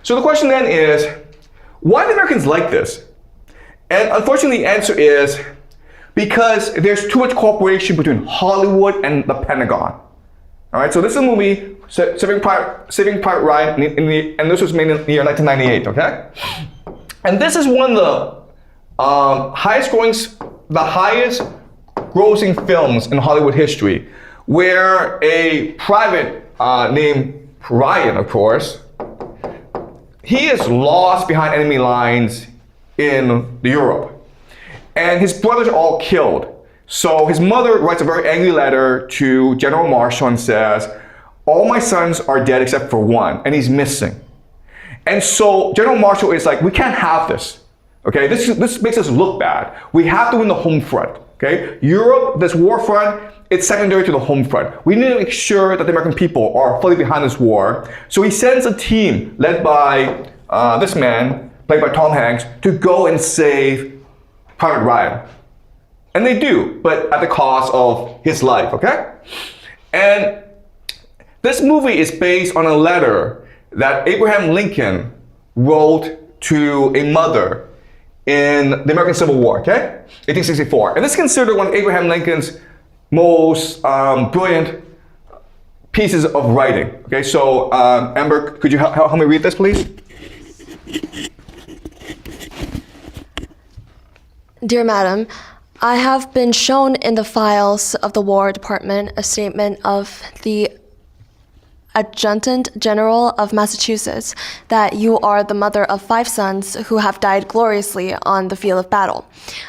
So the question then is, why do Americans like this? And unfortunately, the answer is because there's too much cooperation between Hollywood and the Pentagon. All right, so this is a movie, Saving Private Ryan, and this was made in the year 1998, okay? And this is one of the highest grossing films in Hollywood history, where a private named Rayan, of course, he is lost behind enemy lines in Europe. And his brothers are all killed. So his mother writes a very angry letter to General Marshall and says, all my sons are dead except for one, and he's missing. And so General Marshall is like, we can't have this. Okay, this makes us look bad. We have to win the home front. Okay, Europe, this war front, it's secondary to the home front. We need to make sure that the American people are fully behind this war. So he sends a team led by this man, played by Tom Hanks, to go and save Private Ryan. And they do, but at the cost of his life, okay? And this movie is based on a letter that Abraham Lincoln wrote to a mother in the American Civil War, okay? 1864. And this is considered one of Abraham Lincoln's most brilliant pieces of writing. Okay, so Amber, could you help me read this, please? Dear Madam, I have been shown in the files of the War Department a statement of the Adjutant General of Massachusetts that you are the mother of 5 sons who have died gloriously on the field of battle.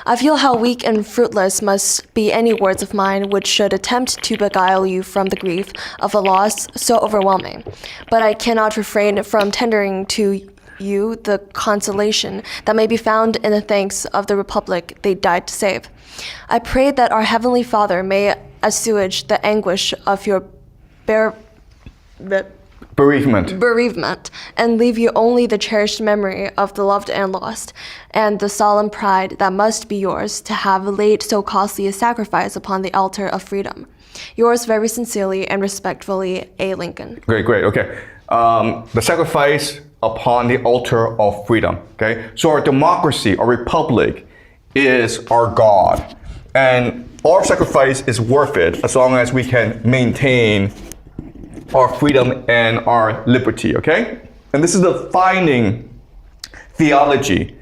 I feel how weak and fruitless must be any words of mine which should attempt to beguile you from the grief of a loss so overwhelming. But I cannot refrain from tendering to you the consolation that may be found in the thanks of the Republic they died to save. I pray that our Heavenly Father may assuage the anguish of your bereavement and leave you only the cherished memory of the loved and lost, and the solemn pride that must be yours to have laid so costly a sacrifice upon the altar of freedom. Yours very sincerely and respectfully, A. Lincoln. Great, okay. The sacrifice upon the altar of freedom, okay? So our democracy, our republic, is our God. And our sacrifice is worth it as long as we can maintain our freedom and our liberty, okay? And this is the defining theology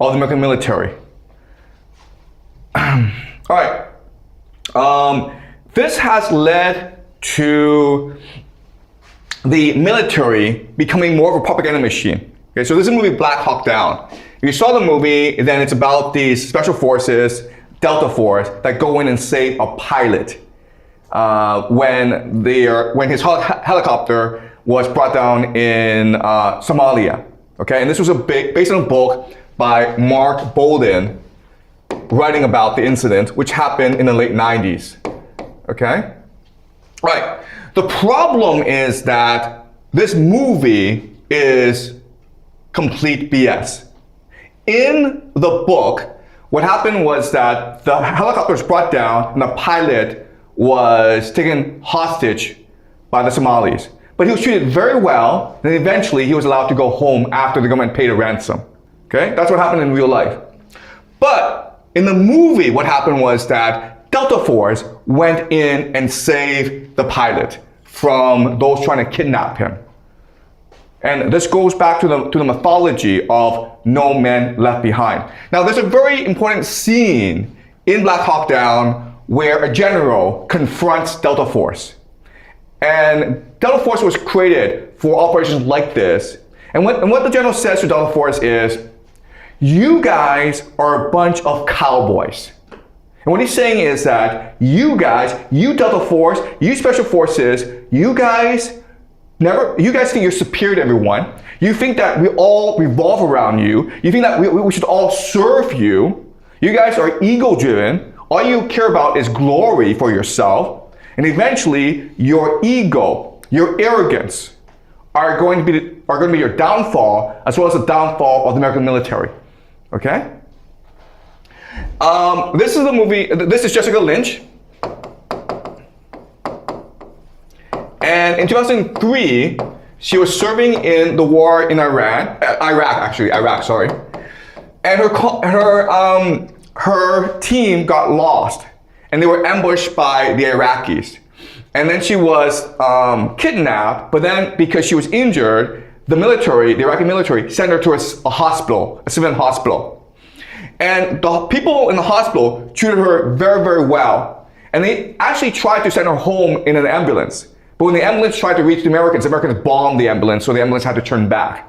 of the American military. All right. This has led to the military becoming more of a propaganda machine. Okay, so this is a movie, Black Hawk Down. If you saw the movie, then it's about these special forces, Delta Force, that go in and save a pilot when his helicopter was brought down in Somalia. Okay, and this was based on a book by Mark Bolden, writing about the incident, which happened in the late 90s. Okay, right. The problem is that this movie is complete BS. In the book, what happened was that the helicopter was brought down and the pilot was taken hostage by the Somalis. But he was treated very well, and eventually he was allowed to go home after the government paid a ransom. Okay, that's what happened in real life. But in the movie, what happened was that Delta Force went in and saved the pilot from those trying to kidnap him. And this goes back to the mythology of no man left behind. Now, there's a very important scene in Black Hawk Down where a general confronts Delta Force. And Delta Force was created for operations like this. And what the general says to Delta Force is, you guys are a bunch of cowboys. And what he's saying is that you guys, you Delta Force, you Special Forces, you guys think you're superior to everyone. You think that we all revolve around you. You think that we should all serve you. You guys are ego-driven. All you care about is glory for yourself. And eventually, your ego, your arrogance are going to be your downfall, as well as the downfall of the American military. Okay? This is the movie, this is Jessica Lynch. And in 2003, She was serving in the war in Iraq, sorry. And her team got lost, and they were ambushed by the Iraqis. And then she was kidnapped, but then because she was injured, the Iraqi military sent her to a hospital, a civilian hospital. And the people in the hospital treated her very, very well. And they actually tried to send her home in an ambulance. But when the ambulance tried to reach the Americans bombed the ambulance, so the ambulance had to turn back.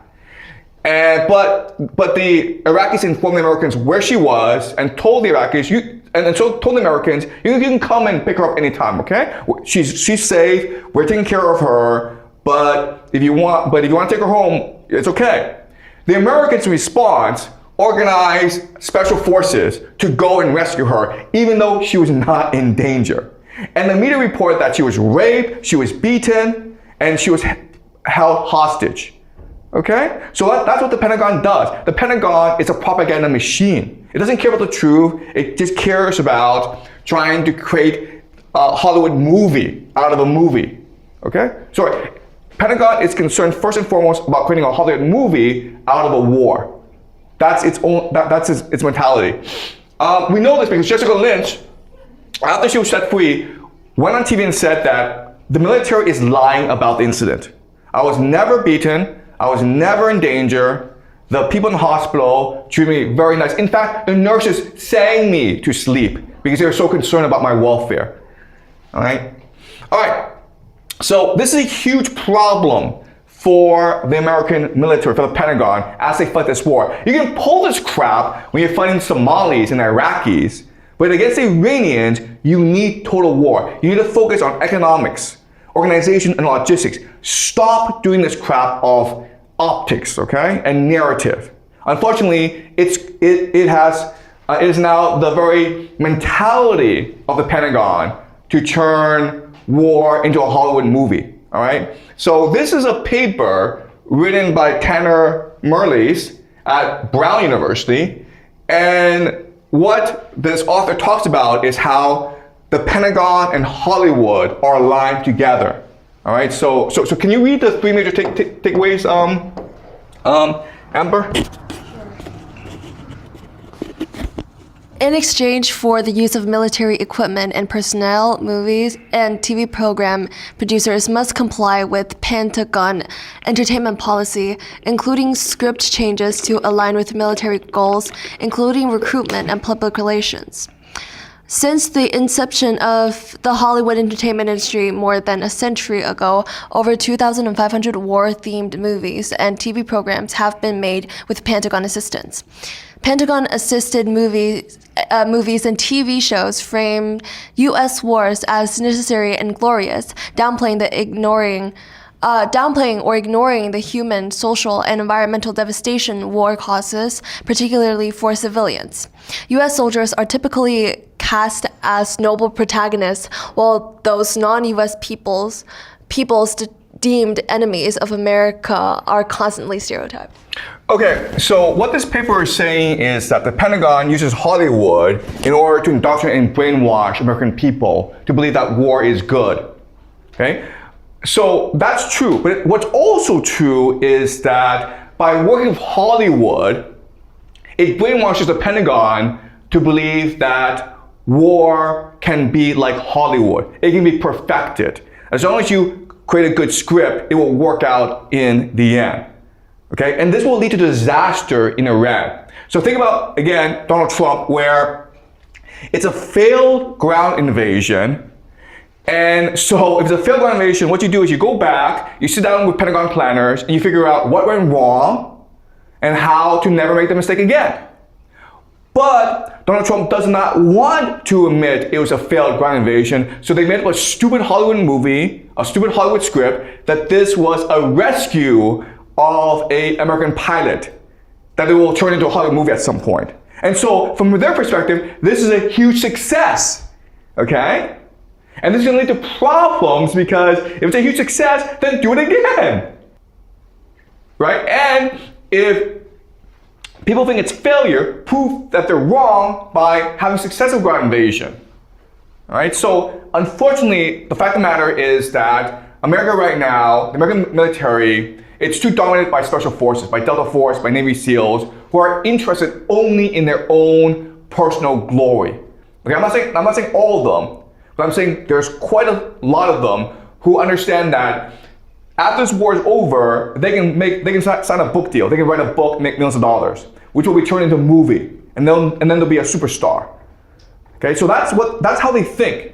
But the Iraqis informed the Americans where she was and told the Iraqis, told the Americans, you can come and pick her up anytime, okay? She's safe, we're taking care of her, but if you want to take her home, it's okay. The Americans' response organized special forces to go and rescue her, even though she was not in danger. And the media reported that she was raped, she was beaten, and she was held hostage. Okay? So that's what the Pentagon does. The Pentagon is a propaganda machine. It doesn't care about the truth, it just cares about trying to create a Hollywood movie out of a movie. Okay? So Pentagon is concerned first and foremost about creating a Hollywood movie out of a war. That's its mentality. We know this because Jessica Lynch, after she was set free, went on TV and said that the military is lying about the incident. I was never beaten, I was never in danger, the people in the hospital treated me very nice. In fact, the nurses sang me to sleep because they were so concerned about my welfare. All right? So this is a huge problem for the American military, for the Pentagon, as they fight this war. You can pull this crap when you're fighting Somalis and Iraqis, but against the Iranians, you need total war. You need to focus on economics, organization, and logistics. Stop doing this crap of optics, okay, and narrative. Unfortunately, it is now the very mentality of the Pentagon to turn war into a Hollywood movie. All right. So this is a paper written by Tanner Merlis at Brown University, and what this author talks about is how the Pentagon and Hollywood are aligned together. All right. So can you read the three major takeaways, Amber? In exchange for the use of military equipment and personnel, movies and TV program producers must comply with Pentagon entertainment policy, including script changes to align with military goals, including recruitment and public relations. Since the inception of the Hollywood entertainment industry more than a century ago, over 2,500 war-themed movies and TV programs have been made with Pentagon assistance. Pentagon-assisted movies and TV shows framed U.S. wars as necessary and glorious, downplaying or ignoring the human, social, and environmental devastation war causes, particularly for civilians. U.S. soldiers are typically cast as noble protagonists, while those non-U.S. peoples deemed enemies of America are constantly stereotyped. Okay, so what this paper is saying is that the Pentagon uses Hollywood in order to indoctrinate and brainwash American people to believe that war is good. Okay? So that's true, but what's also true is that by working with Hollywood, it brainwashes the Pentagon to believe that war can be like Hollywood. It can be perfected. As long as you create a good script, it will work out in the end. Okay, and this will lead to disaster in Iran. So think about, again, Donald Trump, where it's a failed ground invasion. And so if it's a failed ground invasion, what you do is you go back, you sit down with Pentagon planners, and you figure out what went wrong and how to never make the mistake again. But Donald Trump does not want to admit it was a failed ground invasion, so they made up a stupid Hollywood movie, a stupid Hollywood script, that this was a rescue of an American pilot, that it will turn into a Hollywood movie at some point. And so from their perspective, this is a huge success, okay? And this is gonna lead to problems because if it's a huge success, then do it again, right? And if people think it's failure, prove that they're wrong by having successful ground invasion, all right? So unfortunately, the fact of the matter is that America right now, the American military, it's too dominated by special forces, by Delta Force, by Navy SEALs, who are interested only in their own personal glory. Okay, I'm not saying all of them, but I'm saying there's quite a lot of them who understand that after this war is over, they can sign a book deal. They can write a book, make millions of dollars, which will be turned into a movie, and then they'll be a superstar. Okay, so that's how they think.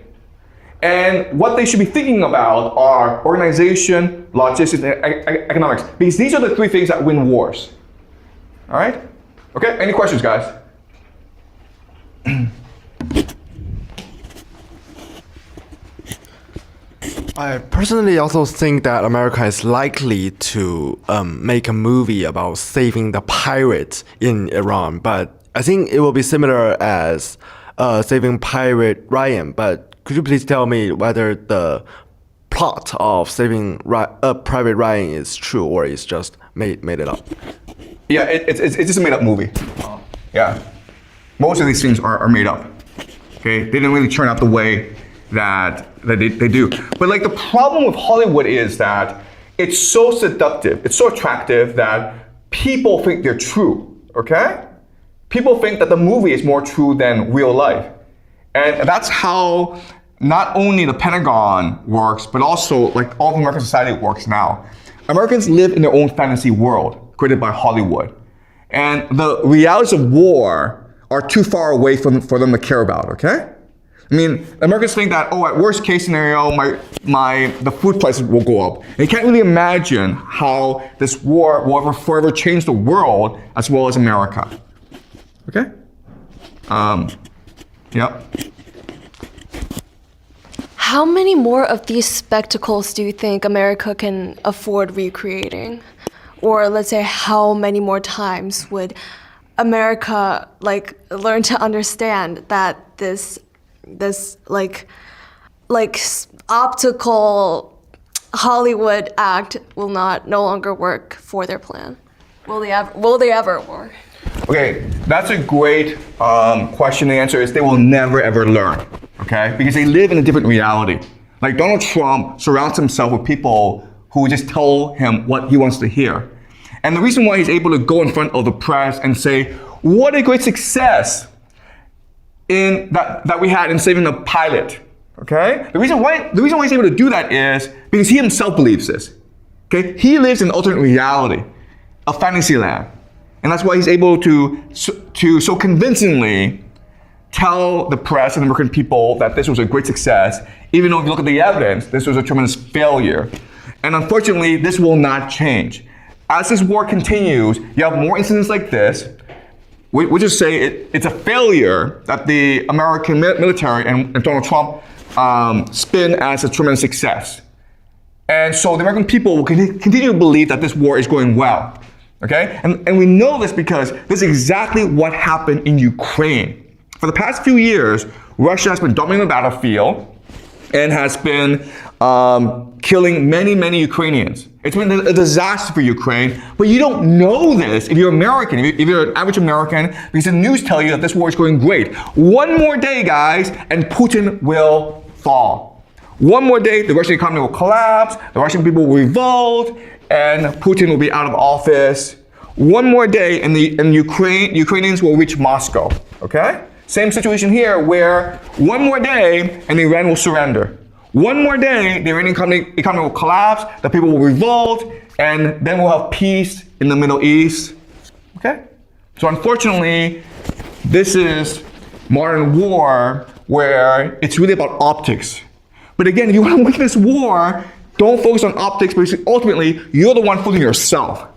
And what they should be thinking about are organization, logistics, and economics, because these are the three things that win wars. All right? Okay, any questions, guys? I personally also think that America is likely to make a movie about saving the pirates in Iran, but I think it will be similar as Saving Pirate Ryan. But could you please tell me whether the plot of Saving Private Ryan is true or is just made it up? Yeah, it's just a made up movie. Yeah, most of these things are made up. Okay, they didn't really turn out the way that they do. But like the problem with Hollywood is that it's so seductive, it's so attractive that people think they're true, okay? People think that the movie is more true than real life. And that's how not only the Pentagon works, but also like all of American society works now. Americans live in their own fantasy world created by Hollywood. And the realities of war are too far away for them to care about, okay? I mean, Americans think that, oh, at worst case scenario, the food prices will go up. And you can't really imagine how this war will forever change the world as well as America. Okay? Yep. How many more of these spectacles do you think America can afford recreating? Or let's say, how many more times would America learn to understand that this optical Hollywood act will no longer work for their plan? Will they ever work? Okay, that's a great question. The answer is they will never ever learn, okay? Because they live in a different reality. Like Donald Trump surrounds himself with people who just tell him what he wants to hear. And the reason why he's able to go in front of the press and say, what a great success that we had in saving the pilot, okay? The reason why he's able to do that is because he himself believes this, okay? He lives in an alternate reality, a fantasy land. And that's why he's able to so convincingly tell the press and the American people that this was a great success, even though if you look at the evidence, this was a tremendous failure. And unfortunately, this will not change. As this war continues, you have more incidents like this. We just say it's a failure that the American military and Donald Trump spin as a tremendous success. And so the American people will continue to believe that this war is going well. Okay? And we know this because this is exactly what happened in Ukraine. For the past few years, Russia has been dominating the battlefield and has been killing many Ukrainians. It's been a disaster for Ukraine, but you don't know this if you're American, if you're an average American, because the news tell you that this war is going great. One more day, guys, and Putin will fall. One more day, the Russian economy will collapse, the Russian people will revolt, and Putin will be out of office. One more day, and Ukrainians will reach Moscow, okay? Same situation here, where one more day, and Iran will surrender. One more day, the Iranian economy will collapse, the people will revolt, and then we'll have peace in the Middle East. Okay? So unfortunately, this is modern war where it's really about optics. But again, if you want to win this war, don't focus on optics because ultimately, you're the one fooling yourself.